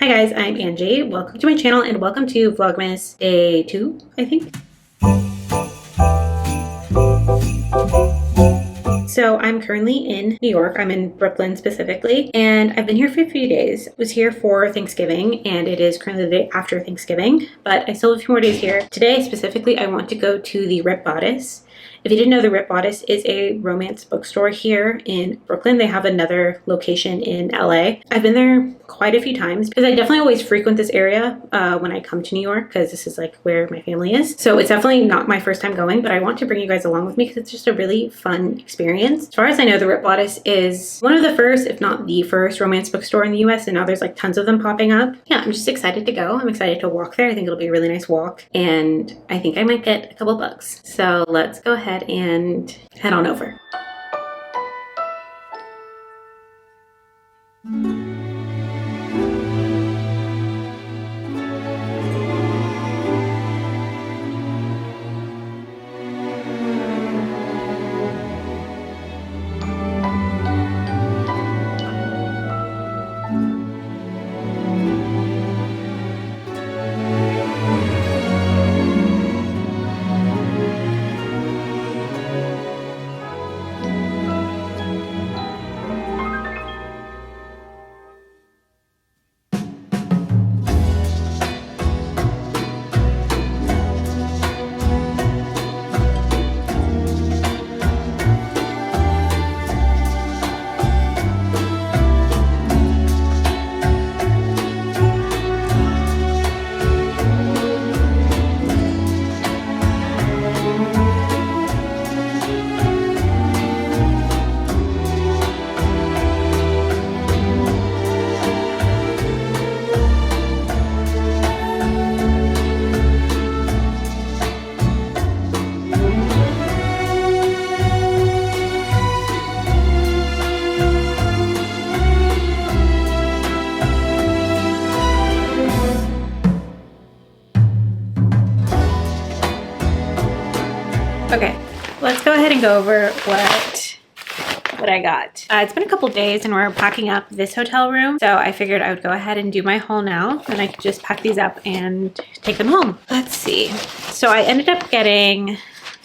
Hi guys, I'm Angie. Welcome to my channel and welcome to Vlogmas Day 2, I think. So I'm currently in New York. I'm in Brooklyn specifically, and I've been here for a few days. I was here for Thanksgiving, and it is currently the day after Thanksgiving, but I still have a few more days here. Today, specifically, I want to go to the Bodice. If you didn't know, the Bodice is a romance bookstore here in Brooklyn. They have another location in LA. I've been there quite a few times because I definitely always frequent this area when I come to New York because this is like where my family is. So it's definitely not my first time going, but I want to bring you guys along with me because it's just a really fun experience. As far as I know, the Bodice is one of the first, if not the first, romance bookstore in the US, and now there's like tons of them popping up. Yeah, I'm just excited to go. I'm excited to walk there. I think it'll be a really nice walk, and I think I might get a couple books. So let's go ahead and head on over. Okay, let's go ahead and go over what I got. It's been a couple days and we're packing up this hotel room, so I figured I would go ahead and do my haul now, and I could just pack these up and take them home. Let's see. So I ended up getting,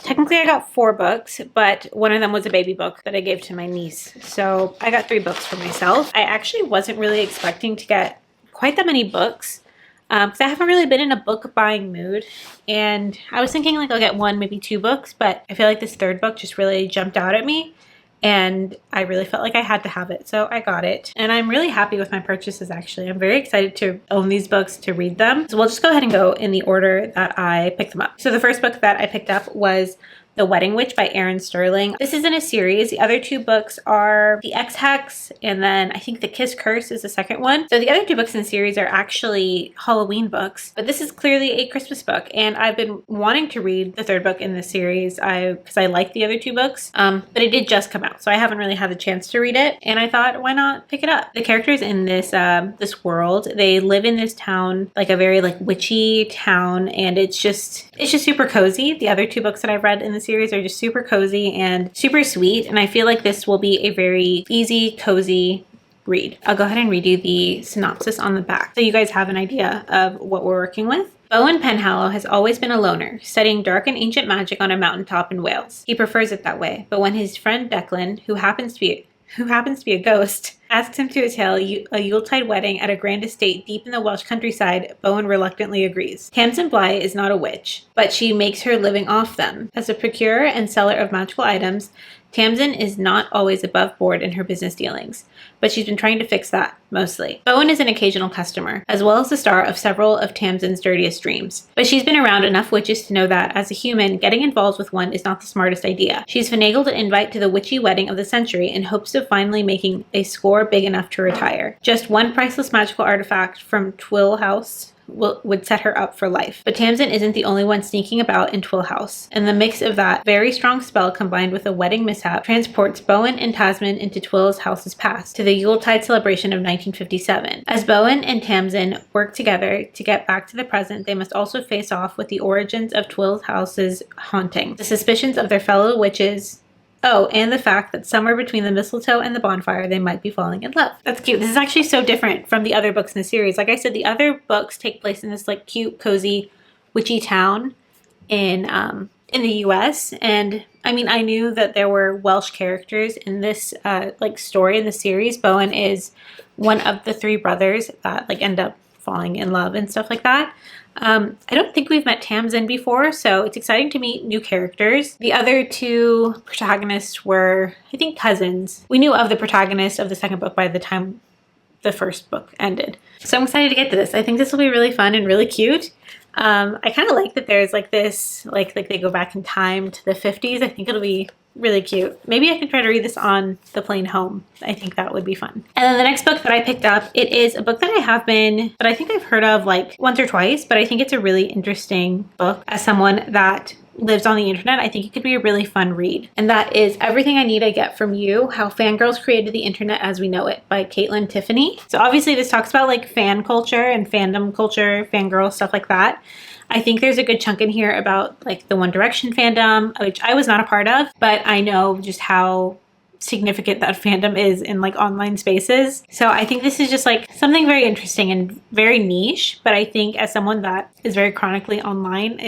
technically I got 4 books, but one of them was a baby book that I gave to my niece. So I got 3 books for myself. I actually wasn't really expecting to get quite that many books, because I haven't really been in a book buying mood, and I was thinking like I'll get 1, maybe 2 books, but I feel like this 3rd book just really jumped out at me, and I really felt like I had to have it, so I got it. And I'm really happy with my purchases, actually. I'm very excited to own these books, to read them. So we'll just go ahead and go in the order that I picked them up. So the first book that I picked up was The Wedding Witch by Erin Sterling. This is in a series. The other 2 books are The Ex-Hex, and then I think The Kiss Curse is the second one. So the other 2 books in the series are actually Halloween books, but this is clearly a Christmas book, and I've been wanting to read the 3rd book in this series because I like the other 2 books, but it did just come out, so I haven't really had the chance to read it, and I thought, why not pick it up? The characters in this this world, they live in this town, like a very like witchy town, and it's just super cozy. The other 2 books that I've read in the series are just super cozy and super sweet, and I feel like this will be a very easy, cozy read. I'll go ahead and read you the synopsis on the back so you guys have an idea of what we're working with. Bowen Penhallow has always been a loner, studying dark and ancient magic on a mountaintop in Wales. He prefers it that way, but when his friend Declan, who happens to be a ghost, asks him to attend a Yuletide wedding at a grand estate deep in the Welsh countryside, Bowen reluctantly agrees. Tamsin Bly is not a witch, but she makes her living off them. As a procurer and seller of magical items, Tamsin is not always above board in her business dealings, but she's been trying to fix that, mostly. Bowen is an occasional customer, as well as the star of several of Tamsin's dirtiest dreams. But she's been around enough witches to know that, as a human, getting involved with one is not the smartest idea. She's finagled an invite to the witchy wedding of the century in hopes of finally making a score big enough to retire. Just one priceless magical artifact from Twill House would set her up for life. But Tamsin isn't the only one sneaking about in Twill House, and the mix of that very strong spell combined with a wedding mishap transports Bowen and Tamsin into Twill House's past, to the Yuletide celebration of 1957. As Bowen and Tamsin work together to get back to the present, they must also face off with the origins of Twill House's haunting, the suspicions of their fellow witches, Oh, and the fact that somewhere between the mistletoe and the bonfire, they might be falling in love. That's cute. This is actually so different from the other books in the series. Like I said, the other books take place in this like cute, cozy, witchy town in the US. And I mean, I knew that there were Welsh characters in this like story in the series. Bowen is one of the three brothers that like end up falling in love and stuff like that. I don't think we've met Tamsin before, so it's exciting to meet new characters. The other two protagonists were, I think, cousins. We knew of the protagonist of the second book by the time the first book ended. So I'm excited to get to this. I think this will be really fun and really cute. I kind of like that there's like this, like they go back in time to the 50s. I think it'll be really cute. Maybe I can try to read this on the plane home. I think that would be fun. And then the next book that I picked up, it is a book that I think I've heard of like once or twice, but I think it's a really interesting book. As someone that lives on the internet, I think it could be a really fun read. And that is Everything I Need I Get From You, How Fangirls Created the Internet as We Know It by Caitlin Tiffany. So obviously this talks about like fan culture and fandom culture, fangirl, stuff like that. I think there's a good chunk in here about like the One Direction fandom, which I was not a part of, but I know just how significant that fandom is in like online spaces. So I think this is just like something very interesting and very niche, but I think as someone that is very chronically online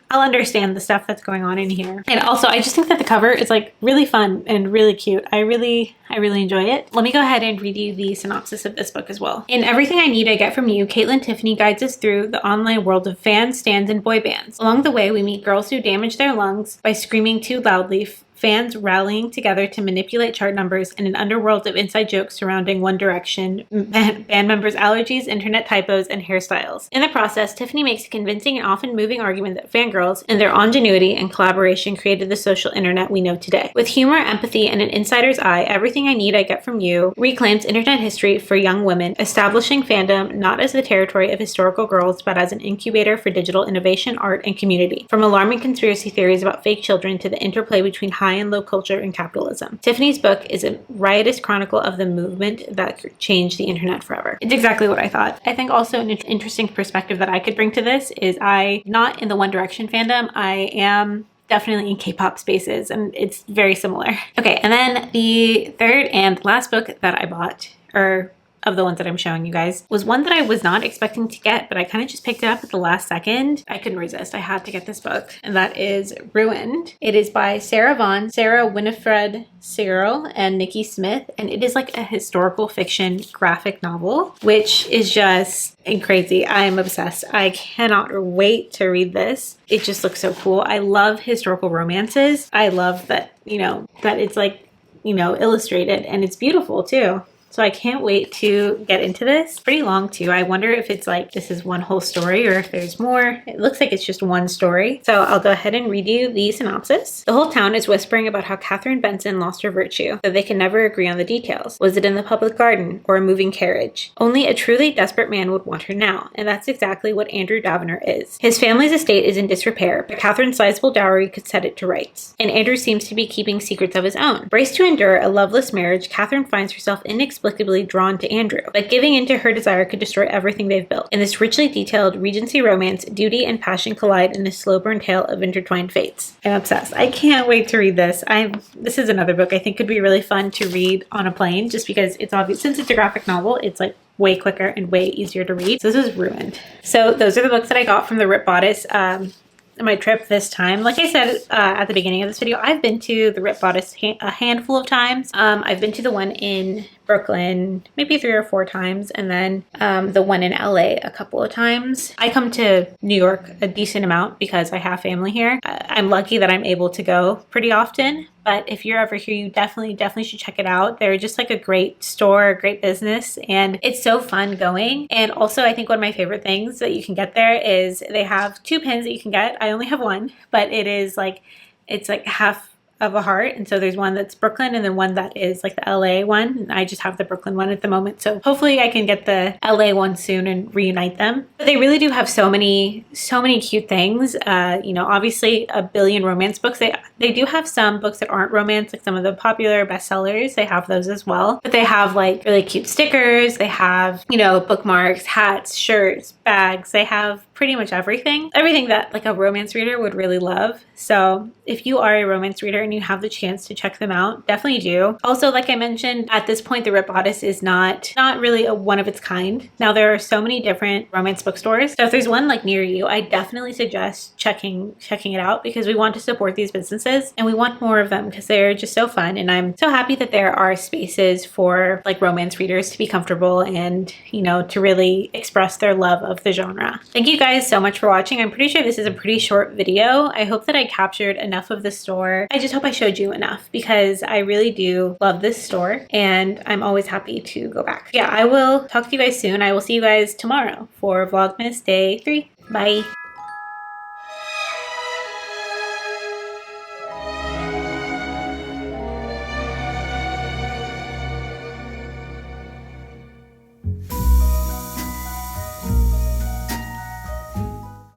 I'll understand the stuff that's going on in here. And also, I just think that the cover is like really fun and really cute. I really enjoy it. Let me go ahead and read you the synopsis of this book as well. In Everything I Need I Get From You, Caitlin Tiffany guides us through the online world of fans, stans, and boy bands. Along the way, we meet girls who damage their lungs by screaming too loudly, fans rallying together to manipulate chart numbers, and an underworld of inside jokes surrounding One Direction band members' allergies, internet typos, and hairstyles. In the process, Tiffany makes a convincing and often moving argument that fangirls and their ingenuity and collaboration created the social internet we know today. With humor, empathy, and an insider's eye, Everything I Need I Get From You reclaims internet history for young women, establishing fandom not as the territory of historical girls, but as an incubator for digital innovation, art, and community. From alarming conspiracy theories about fake children to the interplay between high and low culture and capitalism. Tiffany's book is a riotous chronicle of the movement that changed the internet forever. It's exactly what I thought. I think also an interesting perspective that I could bring to this is I'm not in the One Direction fandom. I am definitely in K-pop spaces, and it's very similar. Okay, and then the third and last book that I bought, or of the ones that I'm showing you guys, was one that I was not expecting to get, but I kind of just picked it up at the last second. I couldn't resist. I had to get this book, and that is Ruined. It is by Sarah Vaughn, Sarah Winifred Searle, and Nikki Smith, and it is like a historical fiction graphic novel, which is just crazy. I'm obsessed. I cannot wait to read this. It just looks so cool. I love historical romances. I love that, that it's like, illustrated, and it's beautiful too. So I can't wait to get into this. Pretty long too. I wonder if it's like this is one whole story or if there's more. It looks like it's just one story. So I'll go ahead and read you the synopsis. The whole town is whispering about how Catherine Benson lost her virtue, though they can never agree on the details. Was it in the public garden or a moving carriage? Only a truly desperate man would want her now, and that's exactly what Andrew Davenor is. His family's estate is in disrepair, but Catherine's sizable dowry could set it to rights. And Andrew seems to be keeping secrets of his own. Braced to endure a loveless marriage, Catherine finds herself inexplicably drawn to Andrew, but giving in to her desire could destroy everything they've built. In this richly detailed Regency romance, duty and passion collide in a slow burn tale of intertwined fates. I'm obsessed. I can't wait to read this. This is another book I think could be really fun to read on a plane, just because it's obvious, since it's a graphic novel, it's like way quicker and way easier to read. So this is Ruined. So those are the books that I got from the Rip Bodice my trip this time. Like I said at the beginning of this video, I've been to the Rip Bodice a handful of times. I've been to the one in Brooklyn maybe 3 or 4 times, and then the one in LA a couple of times. I come to New York a decent amount because I have family here. I'm lucky that I'm able to go pretty often, but if you're ever here, you definitely should check it out. They're just like a great store, a great business, and it's so fun going. And also, I think one of my favorite things that you can get there is they have 2 pins that you can get. I only have one, but it's like half of a heart, and so there's one that's Brooklyn and then one that is like the LA one, and I just have the Brooklyn one at the moment, so hopefully I can get the LA one soon and reunite them. But they really do have so many cute things. Obviously a billion romance books. They do have some books that aren't romance, like some of the popular bestsellers. They have those as well, but they have like really cute stickers. They have bookmarks, hats, shirts, bags. They have pretty much everything that like a romance reader would really love. So if you are a romance reader and you have the chance to check them out, definitely do. Also, like I mentioned, at this point the Rip Bodice is not really a one of its kind. Now there are so many different romance bookstores, so if there's one like near you, I definitely suggest checking it out, because we want to support these businesses and we want more of them because they're just so fun. And I'm so happy that there are spaces for like romance readers to be comfortable and, you know, to really express their love of the genre. Thank you guys so much for watching. I'm pretty sure this is a pretty short video. I hope that I captured enough of the store. I just hope I showed you enough, because I really do love this store and I'm always happy to go back. Yeah, I will talk to you guys soon. I will see you guys tomorrow for Vlogmas Day 3. Bye.